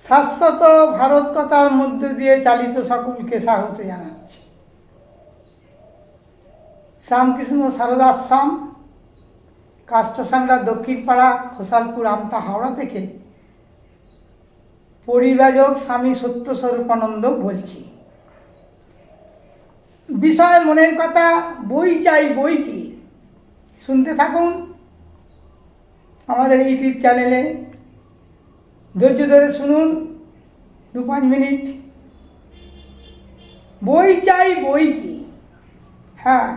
শাশ্বত ভারত কথার মধ্য দিয়ে চালিত সকলকে স্বাগত জানাচ্ছি। শ্যামকৃষ্ণ সারদাশ্রম, কাষ্টসাংড়া, দক্ষিণপাড়া, খোসালপুর, আমতা, হাওড়া থেকে পরিব্রাজক স্বামী সত্যস্বরূপানন্দ বলছি। বিষয় মনের কথা, বই চাই বই কি। শুনতে থাকুন আমাদের ইউটিউব চ্যানেলে, ধৈর্য ধরে শুনুন 2-5 মিনিট। বই চাই বই কি। হ্যাঁ,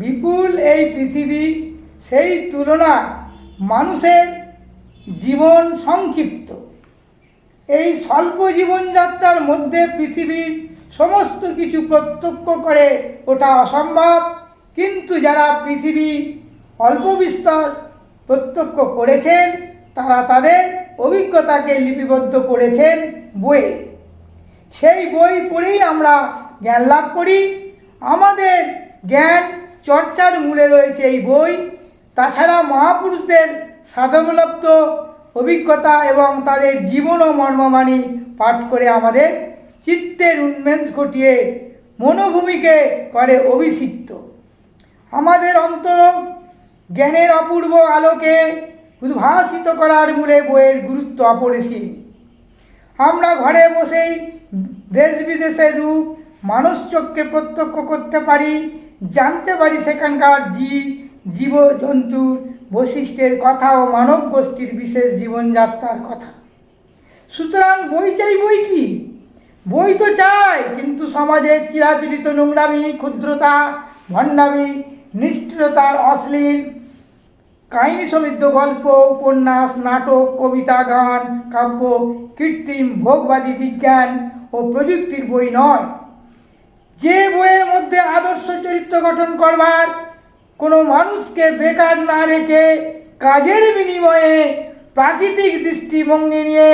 বিপুল এই পৃথিবী, সেই তুলনায় মানুষের জীবন সংক্ষিপ্ত। এই স্বল্প জীবনযাত্রার মধ্যে পৃথিবীর সমস্ত কিছু প্রত্যক্ষ করে ওটা অসম্ভব, কিন্তু যারা পৃথিবী অল্প বিস্তর প্রত্যক্ষ করেছেন তারা তাদের অভিজ্ঞতাকে লিপিবদ্ধ করেছেন বইয়ে। সেই বই পড়েই আমরা জ্ঞান লাভ করি। আমাদের জ্ঞান চর্চার মূলে রয়েছে এই বই। তাছাড়া মহাপুরুষদের সাধনলব্ধ অভিজ্ঞতা এবং তাদের জীবন ও মর্মবাণী পাঠ করে আমাদের চিত্তের উন্মেষ ঘটিয়ে মনোভূমিকে করে অভিষিক্ত। আমাদের অন্তর জ্ঞানের অপূর্ব আলোকে উদ্ভাসিত করার মূলে বইয়ের গুরুত্ব অপরিসীম। আমরা ঘরে বসেই দেশ বিদেশের রূপ মানুষচক্ষে প্রত্যক্ষ করতে পারি, জানতে পারি সেখানকার জীবজন্তুর বৈশিষ্ট্যের কথা ও মানব গোষ্ঠীর বিশেষ জীবনযাত্রার কথা। সুতরাং বই চাই বই কি। বই তো চাই, কিন্তু সমাজের চিরাচরিত নোংরামি, ক্ষুদ্রতা, ভণ্ডামি, নিষ্ঠুরতার অশ্লীল কাহিনী সমৃদ্ধ গল্প, উপন্যাস, নাটক, কবিতা, গান, কাব্য, কৃত্রিম ভোগবাদী বিজ্ঞান ও প্রযুক্তির বই নয়। যে বইয়ের মধ্যে আদর্শ চরিত্র গঠন করবার, কোনো মানুষকে বেকার না রেখে কাজের বিনিময়ে প্রাকৃতিক দৃষ্টিভঙ্গি নিয়ে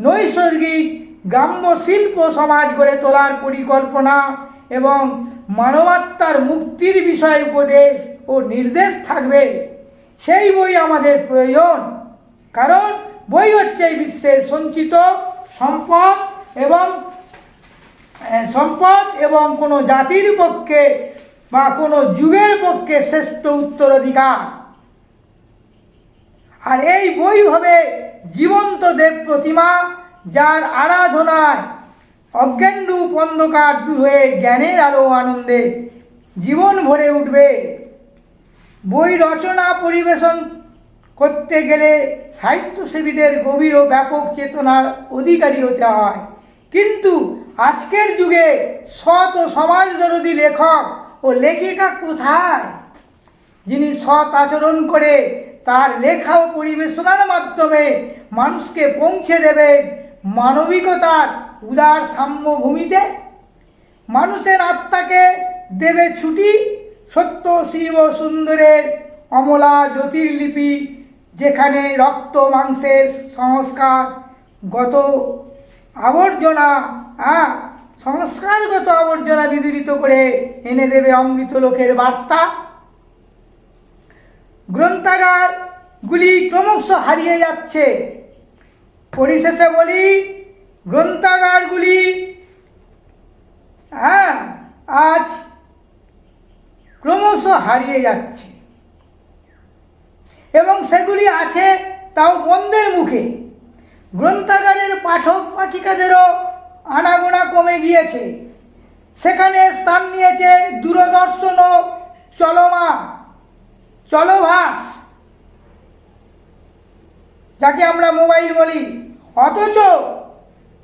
নৈসর্গিক গ্রাম্য শিল্প সমাজ গড়ে তোলার পরিকল্পনা এবং মানবাত্মার মুক্তির বিষয়ে উপদেশ ও নির্দেশ থাকবে, সেই বই আমাদের প্রয়োজন। কারণ বই হচ্ছে এই বিশ্বের সঞ্চিত সম্পদ এবং কোনো জাতির পক্ষে বা কোনো যুগের পক্ষে শ্রেষ্ঠ উত্তরাধিকার। আর এই বই হবে জীবন্ত দেব প্রতিমা, যার আরাধনায় অজ্ঞানরূপ অন্ধকার দূর হয়ে জ্ঞানের আলো আনন্দে জীবন ভরে উঠবে। বই রচনা পরিবেশন করতে গেলে সাহিত্যসেবীদের গভীর ও ব্যাপক চেতনার অধিকারী হতে হয়। কিন্তু আজকের যুগে সৎ ও সমাজদরদী লেখক ও লেখিকা কোথায়, যিনি সৎ আচরণ করে তার লেখা ও পরিবেশনার মাধ্যমে মানুষকে পৌঁছে দেবে মানবিকতার উদার সাম্যভূমিতে। মানুষের আত্মাকে দেবে ছুটি সত্য শিব সুন্দরের অমলা জ্যোতির্লিপি, যেখানে রক্ত মাংসের সংস্কারগত আবর্জনা বিদূরিত করে এনে দেবে অমৃত লোকের বার্তা। গ্রন্থাগারগুলি ক্রমশ হারিয়ে যাচ্ছে। পরিশেষে বলি, গ্রন্থাগারগুলি আজ ক্রমশ হারিয়ে যাচ্ছে এবং সেগুলি আছে তাও বন্ধের মুখে। গ্রন্থাগারের পাঠক পাঠিকাদেরও আনাগোনা কমে গিয়েছে। সেখানে স্থান নিয়েছে দূরদর্শন ও চলভাস, যাকে আমরা মোবাইল বলি। অথচ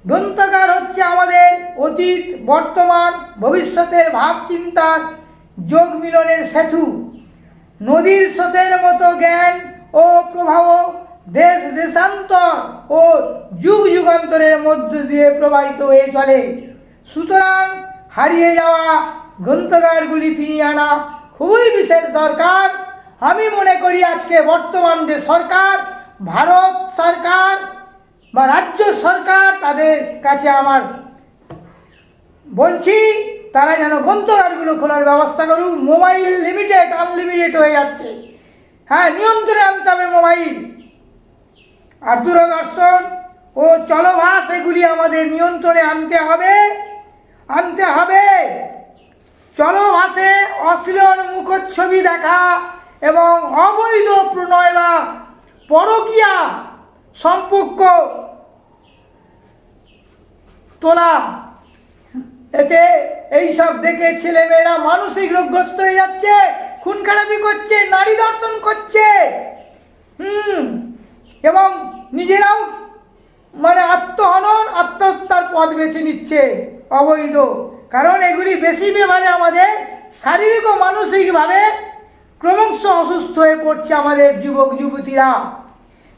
গ্রন্থাগার হচ্ছে আমাদের অতীত, বর্তমান, ভবিষ্যতের ভাবচিন্তার যোগ মিলনের সেতু। নদীর স্রোতের মতো জ্ঞান ও প্রবাহ দেশ দেশান্তর ও যুগ যুগান্তরের মধ্য দিয়ে প্রবাহিত হয়ে চলে। সুতরাং হারিয়ে যাওয়া গ্রন্থাগারগুলি ফিরিয়ে আনা খুবই বিশেষ দরকার। আমি মনে করি আজকে বর্তমান যে সরকার, ভারত সরকার বা রাজ্য সরকার, তাদের কাছে আমার বলছি তারা যেন গ্রন্থাগারগুলো খোলার ব্যবস্থা করুক। মোবাইল লিমিটেড, আনলিমিটেড হয়ে যাচ্ছে। হ্যাঁ, নিয়ন্ত্রণে আনতে হবে মোবাইল। আর দূরদর্শন ও চলভাস এগুলি আমাদের নিয়ন্ত্রণে আনতে হবে। চলভাসে অশ্লীল মুখচ্ছবি দেখা এবং অবৈধ প্রণয় বা পরকীয়া সম্পর্ক তোলা, এতে এইসব দেখে ছেলেমেয়েরা মানসিক রোগগ্রস্ত হয়ে যাচ্ছে, খুন খারাপি করছে, নারী দর্শন করছে, এবং নিজেরাও মানে আত্মহত্যার পথ বেছে নিচ্ছে অবৈধ। কারণ এগুলি বেশি ব্যবহারে আমাদের শারীরিক ও মানসিকভাবে ক্রমশ অসুস্থ হয়ে পড়ছে আমাদের যুবক যুবতীরা।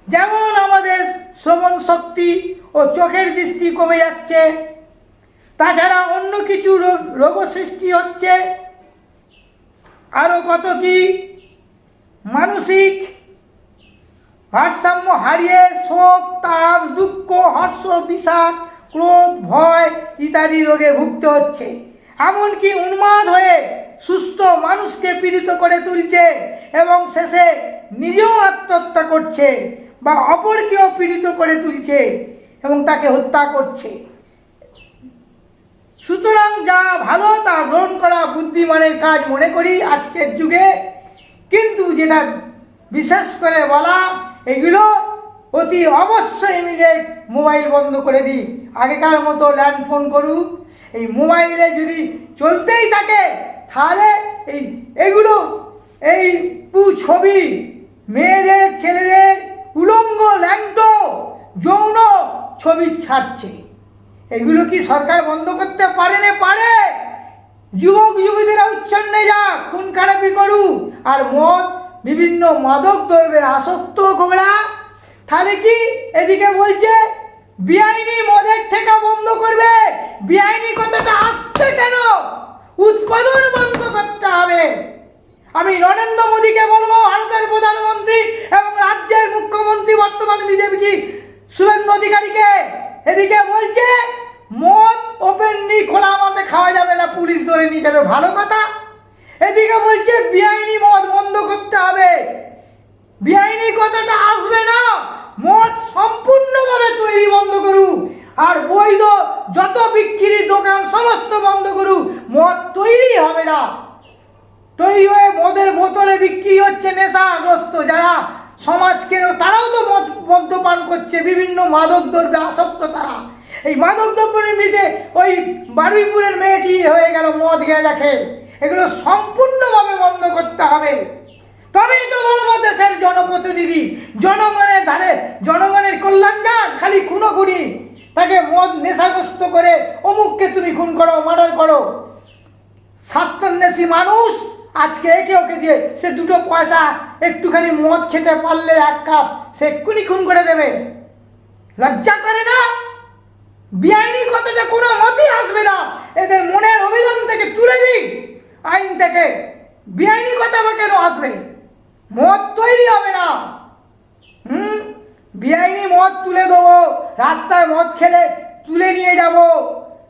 যেমন আমাদের শ্রবণ শক্তি ও চোখের দৃষ্টি কমে যাচ্ছে, তাছাড়া অন্য কিছু রোগ সৃষ্টি হচ্ছে, আরও কত কি মানসিক ভারসাম্য হারিয়ে শোক, তাপ, দুঃখ, হর্ষ, বিষাদ, ক্রোধ, ভয় ইত্যাদি রোগে ভুগতে হচ্ছে। এমনকি উন্মাদ হয়ে সুস্থ মানুষকে পীড়িত করে তুলছে এবং শেষে নিজেও আত্মহত্যা করছে বা অপরকেও পীড়িত করে তুলছে এবং তাকে হত্যা করছে। সুতরাং যা ভালো তা গ্রহণ করা বুদ্ধিমানের কাজ মনে করি আজকের যুগে, কিন্তু যেটা বিশেষ করে বলা, এগুলো অতি অবশ্যই ইমিডিয়েট মোবাইল বন্ধ করে দিই। আগেকার মতো ল্যান্ড ফোন করুক, এই মোবাইলে যদি চলতেই থাকে তাহলে এগুলো এই ছবি, মেয়েদের ছেলেদের উলঙ্গ ল্যাংটো যৌন ছবি ছাড়ছে, এগুলো কি সরকার বন্ধ করতে পারে? যুবক যুবতীরা উচ্ছন্নে যাক, খুন খারাপি করুক, আর মদ বিভিন্ন মাদক দ্রব্যে আসক্ত ঘোড়া, তাহলে কি এদিকে বলছে বেআইনি মদের ঠেকা বন্ধ করবে। বেআইনি কথাটা আসছে কেন? উৎপাদন বন্ধ করতে হবে। আমি নরেন্দ্র মোদীকে বলবো, ভারতের প্রধানমন্ত্রী এবং রাজ্যের মুখ্যমন্ত্রী বর্তমান বিজেপি শুভেন্দু অধিকারীকে, এদিকে বলছে মদ ওপেনলি খোলা মাঠে খাওয়া যাবে না, পুলিশ ধরে নিয়ে যাবে, ভালো কথা। এদিকে বলছে বেআইনি মদ বন্ধ করতে হবে। বেআইনি কথাটা আসবে না, মদ সম্পূর্ণভাবে তৈরি বন্ধ করুক, আর বৈধ যত বিক্রি দোকান সমস্ত বন্ধ করুক, মদ তৈরি হবে না। তৈরি হয়ে মদের বোতলে বিক্রি হচ্ছে নেশাগ্রস্ত যারা সমাজকে, তারাও তো মদ্যপান করছে, বিভিন্ন মাদক দ্রব্যে আসক্ত তারা। এই মাদক দ্রব্য নিতে ওই বারুইপুরের মেয়েটি হয়ে গেল মদ গেঁজা খেয়ে, এগুলো সম্পূর্ণভাবে বন্ধ করতে হবে। তবেই তো বলবো দেশের জনপ্রতিনিধি জনগণের ধারে, জনগণের কল্যাণ যান, খালি খুনোখুনি, তাকে মদ নেশাগ্রস্ত করে অমুককে তুমি খুন করো, মার্ডার করো। স্বার্থান্বেষী মানুষ আজকে একে ওকে দিয়ে সে দুটো পয়সা একটুখানি মদ খেতে পারলে এক কাপ, সে এক্ষুনি খুন করে দেবে। লজ্জা করে না? বেআইনি কথাটা কোনো মতেই আসবে না, এদের মনের অভিযান থেকে তুলে দিই, আইন থেকে। বেআইনি কথা বা কেন আসবে? মদ তৈরি হবে না। বেআইনি মদ তুলে দেবো, রাস্তায় মদ খেলে তুলে নিয়ে যাব,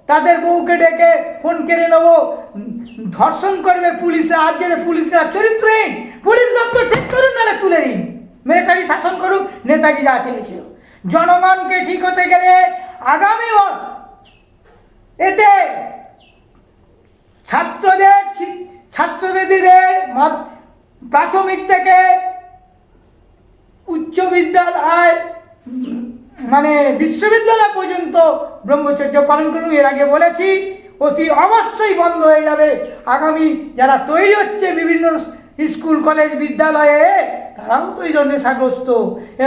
তাদের বউকে ডেকে ফোন কেড়ে নেবো, ধর্ষণ করবে পুলিশে। আজকের পুলিশরা চরিত্রহীন, পুলিশ দপ্তর ঠিক করুন, নাহলে তুলে দিন, মিলিটারি শাসন করুক, নেতাজি যা চেয়েছিল। জনগণকে ঠিক হতে গেলে আগামী এতে ছাত্রছাত্রীদের প্রাথমিক থেকে উচ্চ বিদ্যালয় মানে বিশ্ববিদ্যালয় পর্যন্ত ব্রহ্মচর্য পালন করুন। এর আগে বলেছি অতি অবশ্যই বন্ধ হয়ে যাবে। আগামী যারা তৈরি হচ্ছে বিভিন্ন স্কুল কলেজ বিদ্যালয়ে, তারাও তো এই জন্য নেশাগ্রস্ত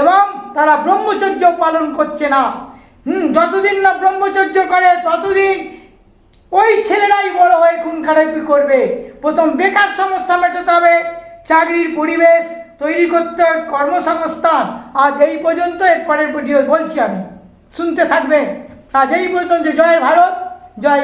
এবং তারা ব্রহ্মচর্য পালন করছে না। যতদিন না ব্রহ্মচর্য করে ততদিন ওই ছেলেরাই বড় হয়ে খুন খারাপি করবে। প্রথম বেকার সমস্যা মেটাতে হবে, চাকরির পরিবেশ তৈরি করতে হবে, কর্মসংস্থান। আজ এই পর্যন্ত, এরপরের ভিডিও বলছি আমি, শুনতে থাকবেন। আজ এই পর্যন্ত। জয় ভারত, জয়